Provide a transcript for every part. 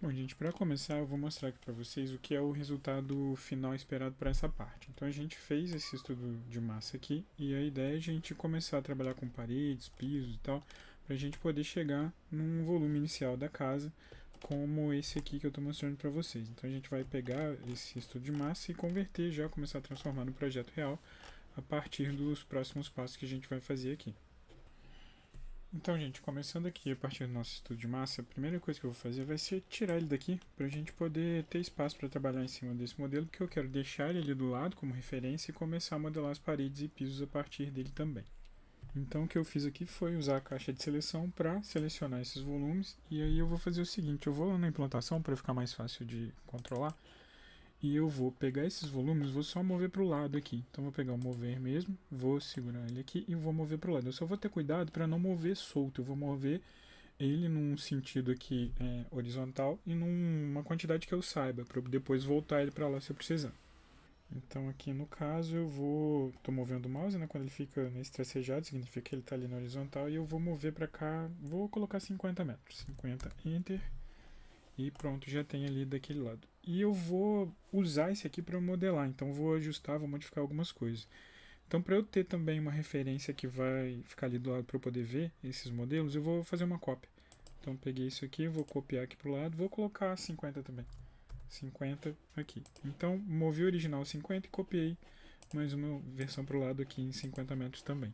Bom, gente, para começar eu vou mostrar aqui para vocês o que é o resultado final esperado para essa parte. Então a gente fez esse estudo de massa aqui e a ideia é a gente começar a trabalhar com paredes, pisos e tal, para a gente poder chegar num volume inicial da casa como esse aqui que eu estou mostrando para vocês. Então a gente vai pegar esse estudo de massa e converter já, começar a transformar no projeto real a partir dos próximos passos que a gente vai fazer aqui. Então, gente, começando aqui a partir do nosso estudo de massa, a primeira coisa que eu vou fazer vai ser tirar ele daqui para a gente poder ter espaço para trabalhar em cima desse modelo, porque eu quero deixar ele ali do lado como referência e começar a modelar as paredes e pisos a partir dele também. Então, o que eu fiz aqui foi usar a caixa de seleção para selecionar esses volumes, e aí eu vou fazer o seguinte, eu vou lá na implantação para ficar mais fácil de controlar, e eu vou pegar esses volumes, vou só mover para o lado aqui. Então vou pegar o mover mesmo, vou segurar ele aqui e vou mover para o lado. Eu só vou ter cuidado para não mover solto, eu vou mover ele num sentido aqui horizontal e numa quantidade que eu saiba, para depois voltar ele para lá se eu precisar. Então aqui no caso eu vou, estou movendo o mouse, né, quando ele fica nesse tracejado, significa que ele está ali na horizontal, e eu vou mover para cá, vou colocar 50 metros, 50, Enter, e pronto, já tem ali daquele lado. E eu vou usar esse aqui para modelar, então vou ajustar, vou modificar algumas coisas. Então, para eu ter também uma referência que vai ficar ali do lado para eu poder ver esses modelos, eu vou fazer uma cópia. Então, peguei isso aqui, vou copiar aqui para o lado, vou colocar 50 também. 50 aqui. Então, movi o original 50 e copiei mais uma versão para o lado aqui em 50 metros também.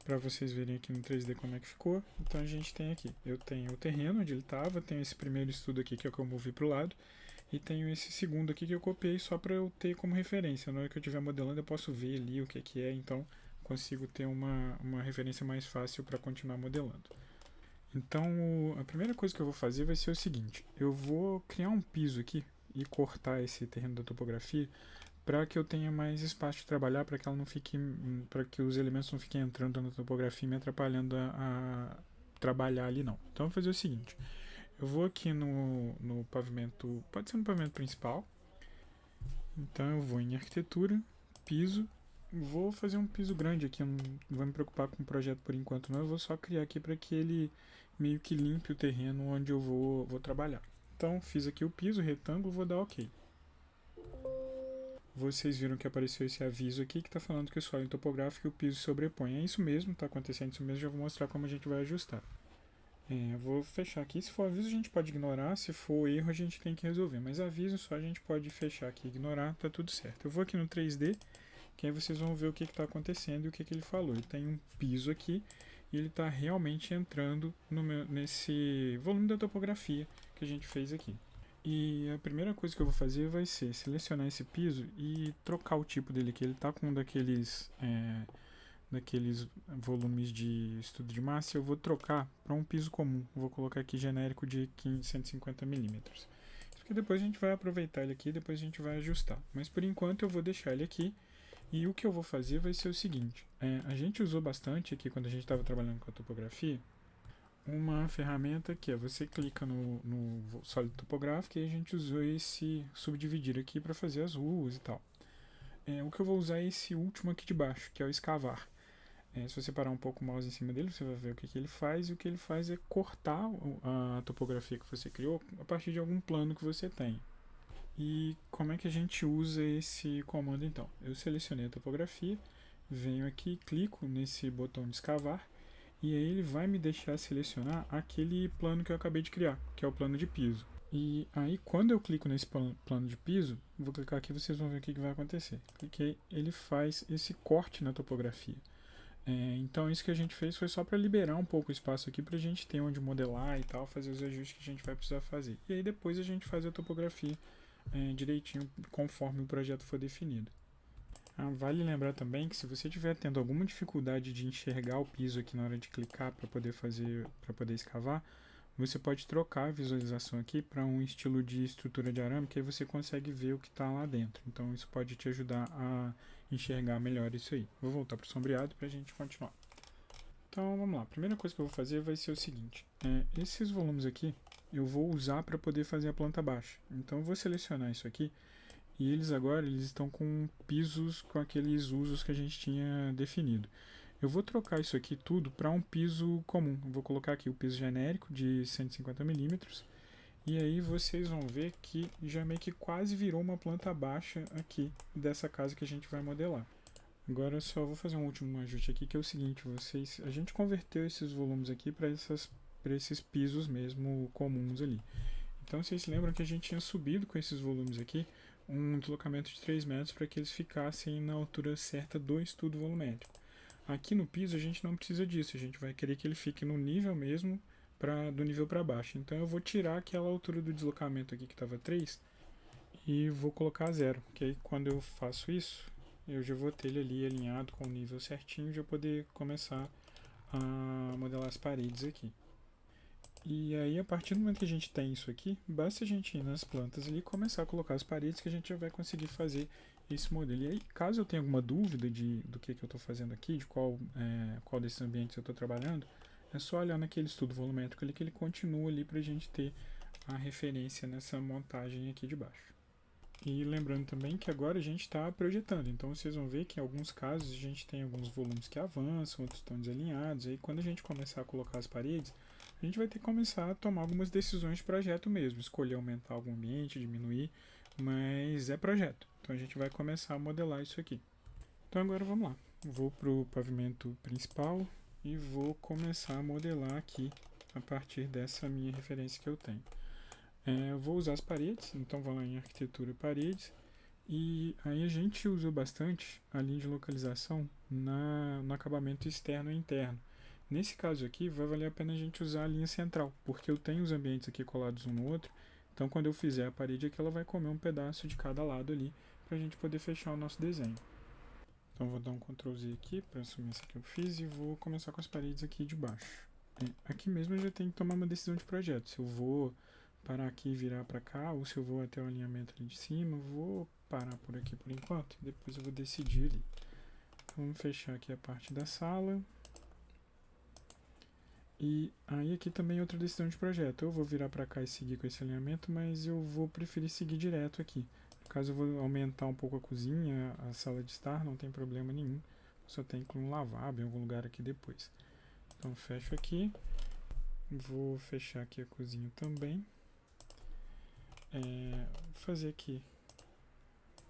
Para vocês verem aqui no 3D como é que ficou. Então a gente tem aqui, eu tenho o terreno onde ele estava, tenho esse primeiro estudo aqui que é o que eu movi para o lado, e tenho esse segundo aqui que eu copiei só para eu ter como referência. Na hora que eu estiver modelando eu posso ver ali o que é, então consigo ter uma referência mais fácil para continuar modelando. Então a primeira coisa que eu vou fazer vai ser o seguinte, eu vou criar um piso aqui e cortar esse terreno da topografia para que eu tenha mais espaço de trabalhar, para que ela não fique, para que os elementos não fiquem entrando na topografia e me atrapalhando a trabalhar ali não. Então eu vou fazer o seguinte, eu vou aqui no pavimento, pode ser no pavimento principal, então eu vou em arquitetura, piso, vou fazer um piso grande aqui, eu não vou me preocupar com o projeto por enquanto não, eu vou só criar aqui para que ele meio que limpe o terreno onde eu vou trabalhar. Então fiz aqui o piso, retângulo, vou dar OK. Vocês viram que apareceu esse aviso aqui que está falando que o solo topográfico e o piso se sobrepõem. É isso mesmo, está acontecendo isso mesmo, já vou mostrar como a gente vai ajustar. Eu vou fechar aqui, se for aviso a gente pode ignorar, se for erro a gente tem que resolver, mas aviso só a gente pode fechar aqui e ignorar, tá tudo certo. Eu vou aqui no 3D, que aí vocês vão ver o que está acontecendo e o que ele falou. Ele tem um piso aqui e ele está realmente entrando nesse volume da topografia que a gente fez aqui. E a primeira coisa que eu vou fazer vai ser selecionar esse piso e trocar o tipo dele aqui. Ele está com um daqueles volumes de estudo de massa, eu vou trocar para um piso comum. Vou colocar aqui genérico de 150 milímetros. Porque depois a gente vai aproveitar ele aqui e depois a gente vai ajustar. Mas por enquanto eu vou deixar ele aqui. E o que eu vou fazer vai ser o seguinte. A gente usou bastante aqui quando a gente estava trabalhando com a topografia uma ferramenta que é você clica no sólido topográfico e a gente usou esse subdividir aqui para fazer as ruas e tal. O que eu vou usar é esse último aqui de baixo, que é o escavar. Se você parar um pouco o mouse em cima dele, você vai ver o que ele faz, e o que ele faz é cortar a topografia que você criou a partir de algum plano que você tem. E como é que a gente usa esse comando então? Eu selecionei a topografia, venho aqui, clico nesse botão de escavar, e aí ele vai me deixar selecionar aquele plano que eu acabei de criar, que é o plano de piso. E aí quando eu clico nesse plano de piso, vou clicar aqui e vocês vão ver o que vai acontecer. Cliquei, ele faz esse corte na topografia. Então isso que a gente fez foi só para liberar um pouco o espaço aqui para a gente ter onde modelar e tal, fazer os ajustes que a gente vai precisar fazer. E aí depois a gente faz a topografia direitinho conforme o projeto for definido. Vale lembrar também que se você estiver tendo alguma dificuldade de enxergar o piso aqui na hora de clicar para poder escavar, você pode trocar a visualização aqui para um estilo de estrutura de arame, que aí você consegue ver o que está lá dentro. Então isso pode te ajudar a enxergar melhor isso aí. Vou voltar para o sombreado para a gente continuar. Então vamos lá, a primeira coisa que eu vou fazer vai ser o seguinte, esses volumes aqui eu vou usar para poder fazer a planta baixa. Então eu vou selecionar isso aqui. E eles agora estão com pisos com aqueles usos que a gente tinha definido. Eu vou trocar isso aqui tudo para um piso comum. Eu vou colocar aqui o piso genérico de 150 milímetros E aí vocês vão ver que já meio que quase virou uma planta baixa aqui dessa casa que a gente vai modelar. Agora eu só vou fazer um último ajuste aqui, que é o seguinte, a gente converteu esses volumes aqui para esses pisos mesmo comuns ali. Então vocês se lembram que a gente tinha subido com esses volumes aqui um deslocamento de 3 metros para que eles ficassem na altura certa do estudo volumétrico. Aqui no piso a gente não precisa disso, a gente vai querer que ele fique no nível mesmo, do nível para baixo. Então eu vou tirar aquela altura do deslocamento aqui que estava 3 e vou colocar 0, que aí quando eu faço isso, eu já vou ter ele ali alinhado com o nível certinho e já poder começar a modelar as paredes aqui. E aí, a partir do momento que a gente tem isso aqui, basta a gente ir nas plantas ali e começar a colocar as paredes que a gente já vai conseguir fazer esse modelo. E aí, caso eu tenha alguma dúvida do que eu estou fazendo aqui, de qual desses ambientes eu estou trabalhando, é só olhar naquele estudo volumétrico ali que ele continua ali para a gente ter a referência nessa montagem aqui de baixo. E lembrando também que agora a gente está projetando, então vocês vão ver que em alguns casos a gente tem alguns volumes que avançam, outros estão desalinhados. Aí quando a gente começar a colocar as paredes, a gente vai ter que começar a tomar algumas decisões de projeto mesmo, escolher aumentar algum ambiente, diminuir, mas é projeto. Então a gente vai começar a modelar isso aqui. Então agora vamos lá. Vou para o pavimento principal e vou começar a modelar aqui a partir dessa minha referência que eu tenho. Eu vou usar as paredes, então vou lá em arquitetura e paredes. E aí a gente usou bastante a linha de localização no acabamento externo e interno. Nesse caso aqui, vai valer a pena a gente usar a linha central, porque eu tenho os ambientes aqui colados um no outro. Então quando eu fizer a parede aqui, ela vai comer um pedaço de cada lado ali, para a gente poder fechar o nosso desenho. Então vou dar um Ctrl Z aqui para assumir essa que eu fiz e vou começar com as paredes aqui de baixo. Aqui mesmo eu já tenho que tomar uma decisão de projeto. Se eu vou parar aqui e virar para cá, ou se eu vou até o alinhamento ali de cima, vou parar por aqui por enquanto, depois eu vou decidir ali. Vamos fechar aqui a parte da sala. E aí aqui também outra decisão de projeto. Eu vou virar para cá e seguir com esse alinhamento, mas eu vou preferir seguir direto aqui. No caso eu vou aumentar um pouco a cozinha, a sala de estar, não tem problema nenhum. Só tem que um lavabo em algum lugar aqui depois. Então fecho aqui. Vou fechar aqui a cozinha também. Vou fazer aqui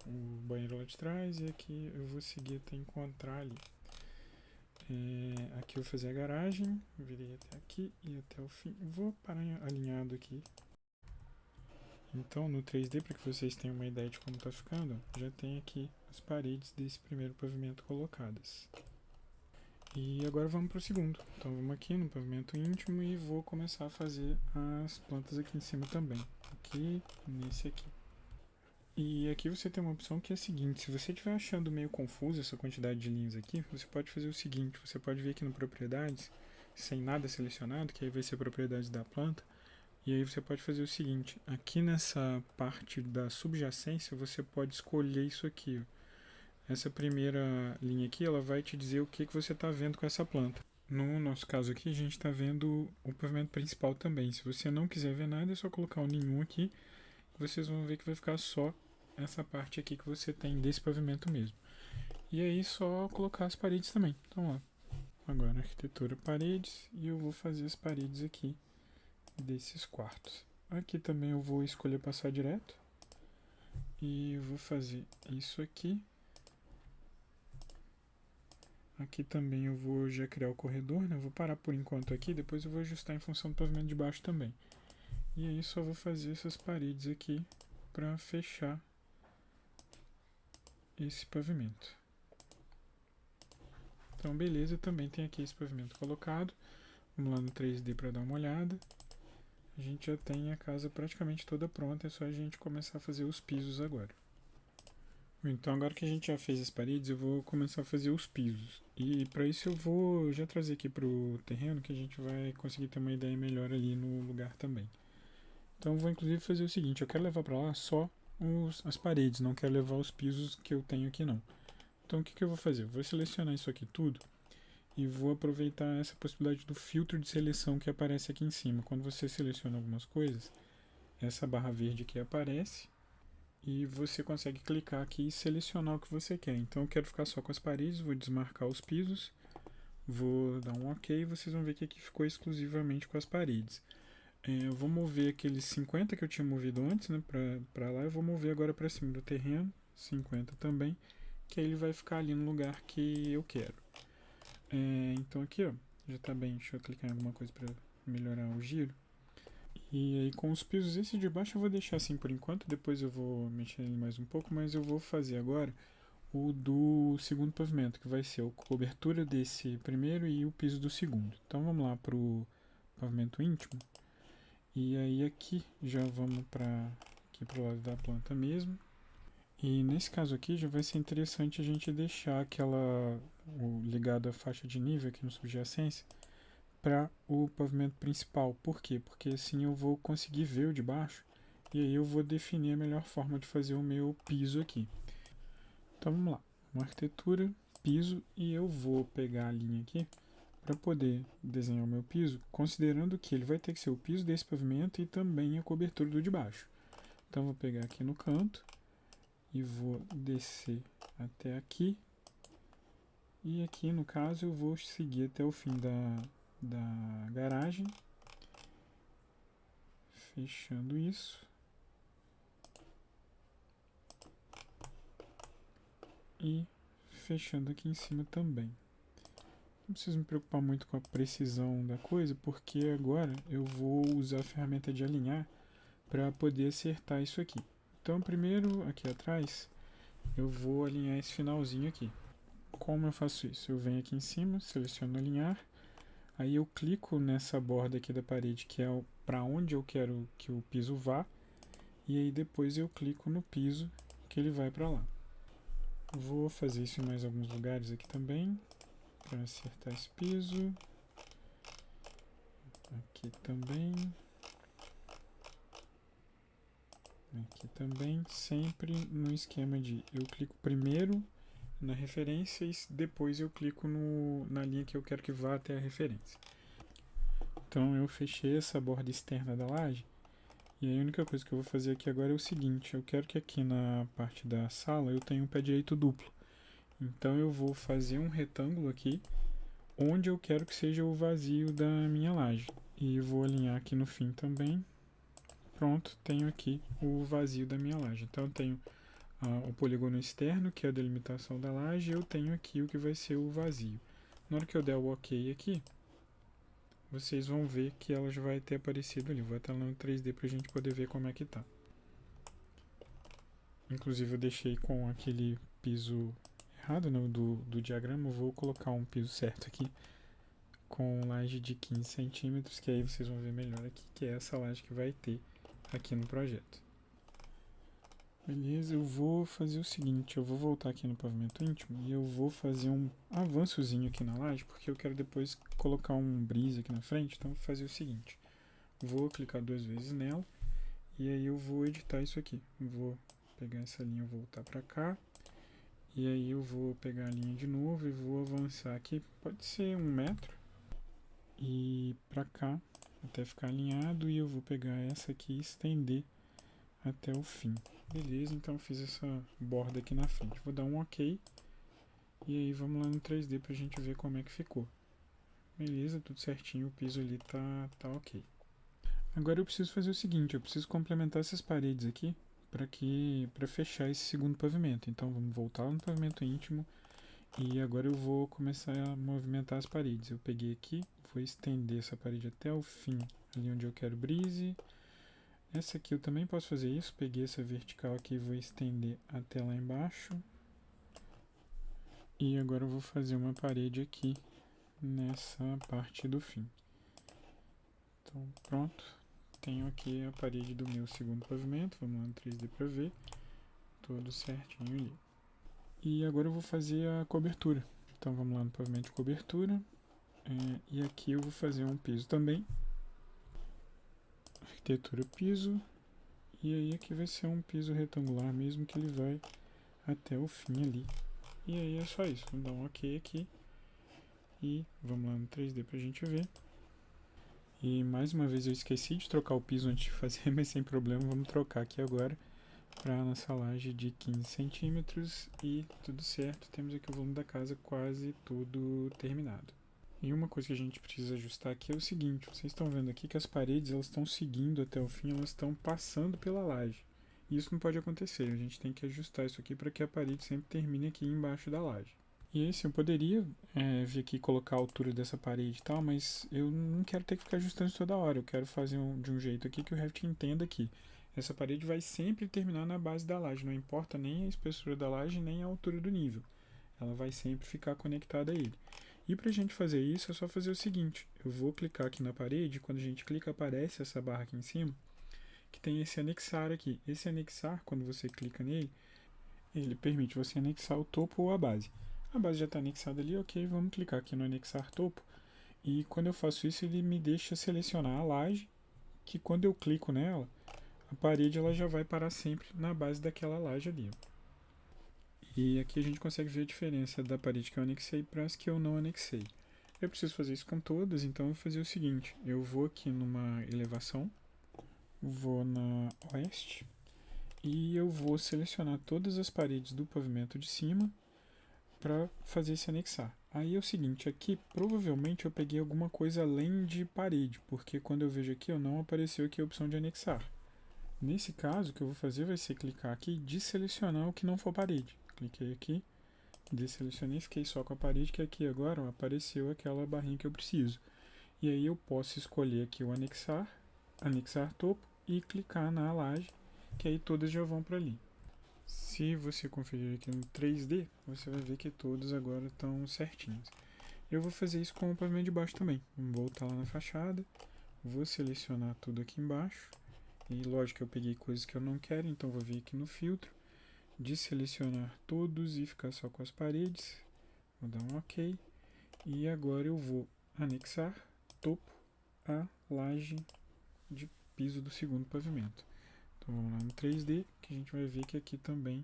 o banheiro lá de trás e aqui eu vou seguir até encontrar ali. Aqui eu vou fazer a garagem, virei até aqui e até o fim. Vou parar alinhado aqui. Então no 3D, para que vocês tenham uma ideia de como está ficando, já tem aqui as paredes desse primeiro pavimento colocadas. E agora vamos para o segundo. Então vamos aqui no pavimento íntimo e vou começar a fazer as plantas aqui em cima também. Aqui, nesse aqui. E aqui você tem uma opção que é a seguinte: se você estiver achando meio confuso essa quantidade de linhas aqui, você pode fazer o seguinte: você pode vir aqui no propriedades, sem nada selecionado, que aí vai ser propriedades da planta, e aí você pode fazer o seguinte: aqui nessa parte da subjacência você pode escolher isso aqui, ó. Essa primeira linha aqui, ela vai te dizer o que você está vendo com essa planta. No nosso caso aqui, a gente está vendo o pavimento principal também. Se você não quiser ver nada, é só colocar o nenhum aqui. Vocês vão ver que vai ficar só essa parte aqui que você tem desse pavimento mesmo. E aí só colocar as paredes também. Então ó, agora arquitetura paredes e eu vou fazer as paredes aqui desses quartos. Aqui também eu vou escolher passar direto e vou fazer isso aqui. Aqui também eu vou já criar o corredor, né? Eu vou parar por enquanto aqui, depois eu vou ajustar em função do pavimento de baixo também. E aí só vou fazer essas paredes aqui para fechar esse pavimento. Então beleza, também tem aqui esse pavimento colocado. Vamos lá no 3D para dar uma olhada. A gente já tem a casa praticamente toda pronta, é só a gente começar a fazer os pisos agora. Então agora que a gente já fez as paredes, eu vou começar a fazer os pisos. E para isso eu vou já trazer aqui para o terreno, que a gente vai conseguir ter uma ideia melhor ali no lugar também. Então eu vou inclusive fazer o seguinte: eu quero levar para lá só as paredes, não quero levar os pisos que eu tenho aqui não. Então o que eu vou fazer? Eu vou selecionar isso aqui tudo e vou aproveitar essa possibilidade do filtro de seleção que aparece aqui em cima. Quando você seleciona algumas coisas, essa barra verde aqui aparece e você consegue clicar aqui e selecionar o que você quer. Então eu quero ficar só com as paredes, vou desmarcar os pisos, vou dar um OK e vocês vão ver que aqui ficou exclusivamente com as paredes. Eu vou mover aqueles 50 que eu tinha movido antes, né, pra lá. Eu vou mover agora pra cima do terreno, 50 também, que aí ele vai ficar ali no lugar que eu quero. Então aqui, ó, já tá bem. Deixa eu clicar em alguma coisa pra melhorar o giro. E aí com os pisos, esse de baixo eu vou deixar assim por enquanto, depois eu vou mexer ele mais um pouco, mas eu vou fazer agora o do segundo pavimento, que vai ser a cobertura desse primeiro e o piso do segundo. Então vamos lá pro pavimento íntimo. E aí aqui já vamos para aqui pro lado da planta mesmo. E nesse caso aqui já vai ser interessante a gente deixar ligado a faixa de nível aqui no subjacência para o pavimento principal. Por quê? Porque assim eu vou conseguir ver o de baixo e aí eu vou definir a melhor forma de fazer o meu piso aqui. Então vamos lá, uma arquitetura, piso, e eu vou pegar a linha aqui para poder desenhar o meu piso, considerando que ele vai ter que ser o piso desse pavimento e também a cobertura do de baixo. Então vou pegar aqui no canto e vou descer até aqui. E aqui no caso eu vou seguir até o fim da garagem, fechando isso. E fechando aqui em cima também. Não preciso me preocupar muito com a precisão da coisa, porque agora eu vou usar a ferramenta de alinhar para poder acertar isso aqui. Então primeiro aqui atrás eu vou alinhar esse finalzinho aqui. Como eu faço isso? Eu venho aqui em cima, seleciono alinhar, aí eu clico nessa borda aqui da parede que é para onde eu quero que o piso vá, e aí depois eu clico no piso que ele vai para lá. Vou fazer isso em mais alguns lugares aqui também, para acertar esse piso. Aqui também. Aqui também, sempre no esquema de eu clico primeiro na referência e depois eu clico na linha que eu quero que vá até a referência. Então eu fechei essa borda externa da laje e a única coisa que eu vou fazer aqui agora é o seguinte: eu quero que aqui na parte da sala eu tenha um pé direito duplo. Então eu vou fazer um retângulo aqui onde eu quero que seja o vazio da minha laje e vou alinhar aqui no fim também. Pronto, tenho aqui o vazio da minha laje. Então eu tenho o polígono externo, que é a delimitação da laje, e eu tenho aqui o que vai ser o vazio. Na hora que eu der o OK aqui, vocês vão ver que ela já vai ter aparecido ali. Vou até lá no 3D para a gente poder ver como é que tá. Inclusive eu deixei com aquele piso errado, né, do diagrama. Eu vou colocar um piso certo aqui com laje de 15 centímetros, que aí vocês vão ver melhor aqui, que é essa laje que vai ter aqui no projeto. Beleza, eu vou fazer o seguinte: eu vou voltar aqui no pavimento íntimo e eu vou fazer um avançozinho aqui na laje, porque eu quero depois colocar um brise aqui na frente. Então eu vou fazer o seguinte: vou clicar 2 vezes nela e aí eu vou editar isso aqui. Vou pegar essa linha e voltar para cá, e aí eu vou pegar a linha de novo e vou avançar aqui, pode ser 1 metro, e para cá até ficar alinhado, e eu vou pegar essa aqui e estender até o fim. Beleza, então fiz essa borda aqui na frente. Vou dar um OK. E aí vamos lá no 3D pra gente ver como é que ficou. Beleza, tudo certinho, o piso ali tá OK. Agora eu preciso fazer o seguinte: eu preciso complementar essas paredes aqui para fechar esse segundo pavimento. Então vamos voltar no pavimento íntimo e agora eu vou começar a movimentar as paredes. Eu peguei aqui, vou estender essa parede até o fim, ali onde eu quero brise. Essa aqui eu também posso fazer isso. Peguei essa vertical aqui e vou estender até lá embaixo. E agora eu vou fazer uma parede aqui nessa parte do fim. Então pronto. Tenho aqui a parede do meu segundo pavimento. Vamos lá no 3D para ver. Tudo certinho ali. E agora eu vou fazer a cobertura. Então vamos lá no pavimento de cobertura. E aqui eu vou fazer um piso também. Arquitetura piso. E aí aqui vai ser um piso retangular mesmo, que ele vai até o fim ali. E aí é só isso. Vamos dar um OK aqui. E vamos lá no 3D pra gente ver. E mais uma vez eu esqueci de trocar o piso antes de fazer, mas sem problema, vamos trocar aqui agora para nossa laje de 15 centímetros e tudo certo. Temos aqui o volume da casa quase tudo terminado. E uma coisa que a gente precisa ajustar aqui é o seguinte, vocês estão vendo aqui que as paredes elas estão seguindo até o fim, elas estão passando pela laje. E isso não pode acontecer, a gente tem que ajustar isso aqui para que a parede sempre termine aqui embaixo da laje. E aí sim, eu poderia vir aqui e colocar a altura dessa parede e tal, mas eu não quero ter que ficar ajustando isso toda hora, eu quero fazer de um jeito aqui que o Revit entenda que essa parede vai sempre terminar na base da laje, não importa nem a espessura da laje, nem a altura do nível. Ela vai sempre ficar conectada a ele. E para a gente fazer isso, é só fazer o seguinte: eu vou clicar aqui na parede, quando a gente clica aparece essa barra aqui em cima, que tem esse anexar aqui. Esse anexar, quando você clica nele, ele permite você anexar o topo ou a base. A base já está anexada ali, ok, vamos clicar aqui no anexar topo. E quando eu faço isso, ele me deixa selecionar a laje, que quando eu clico nela, a parede ela já vai parar sempre na base daquela laje ali. E aqui a gente consegue ver a diferença da parede que eu anexei para as que eu não anexei. Eu preciso fazer isso com todas, então eu vou fazer o seguinte: eu vou aqui numa elevação, vou na oeste e eu vou selecionar todas as paredes do pavimento de cima para fazer esse anexar. Aí é o seguinte, aqui provavelmente eu peguei alguma coisa além de parede, porque quando eu vejo aqui não apareceu aqui a opção de anexar. Nesse caso, o que eu vou fazer vai ser clicar aqui e desselecionar o que não for parede. Cliquei aqui, desselecionei, fiquei só com a parede, que aqui agora apareceu aquela barrinha que eu preciso. E aí eu posso escolher aqui o anexar, anexar topo e clicar na laje, que aí todas já vão para ali. Se você conferir aqui no 3D, você vai ver que todas agora estão certinhas. Eu vou fazer isso com o pavimento de baixo também. Vou voltar lá na fachada, vou selecionar tudo aqui embaixo. E lógico que eu peguei coisas que eu não quero, então vou vir aqui no filtro, desselecionar todos e ficar só com as paredes. Vou dar um OK. E agora eu vou anexar topo a laje de piso do segundo pavimento. Então vamos lá no 3D, que a gente vai ver que aqui também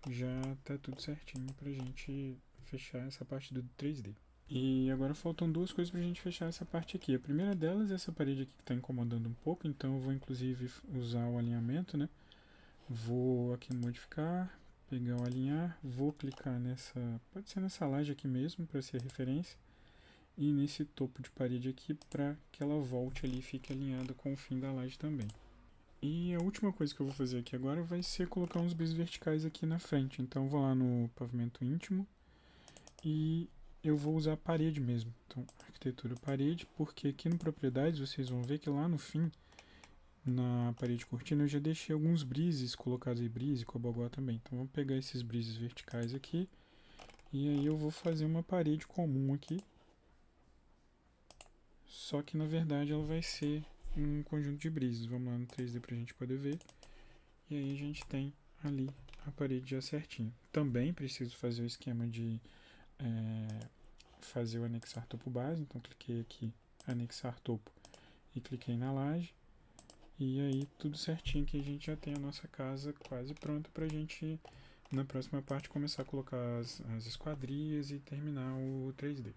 já está tudo certinho para a gente fechar essa parte do 3D. E agora faltam duas coisas para a gente fechar essa parte aqui. A primeira delas é essa parede aqui que está incomodando um pouco, então eu vou inclusive usar o alinhamento, né? Vou aqui no modificar, pegar o alinhar, vou clicar nessa, pode ser nessa laje aqui mesmo para ser referência, e nesse topo de parede aqui para que ela volte ali e fique alinhada com o fim da laje também. E a última coisa que eu vou fazer aqui agora vai ser colocar uns brisos verticais aqui na frente. Então eu vou lá no pavimento íntimo e eu vou usar a parede mesmo. Então arquitetura parede, porque aqui no propriedades vocês vão ver que lá no fim, na parede cortina, eu já deixei alguns brises colocados aí, brise, cobogó também. Então vamos pegar esses brises verticais aqui e aí eu vou fazer uma parede comum aqui. Só que na verdade ela vai ser um conjunto de brises. Vamos lá no 3D para a gente poder ver. E aí a gente tem ali a parede já certinho. Também preciso fazer o esquema de fazer o anexar topo base. Então cliquei aqui, anexar topo e cliquei na laje. E aí tudo certinho que a gente já tem a nossa casa quase pronta para a gente, na próxima parte, começar a colocar as esquadrias e terminar o 3D.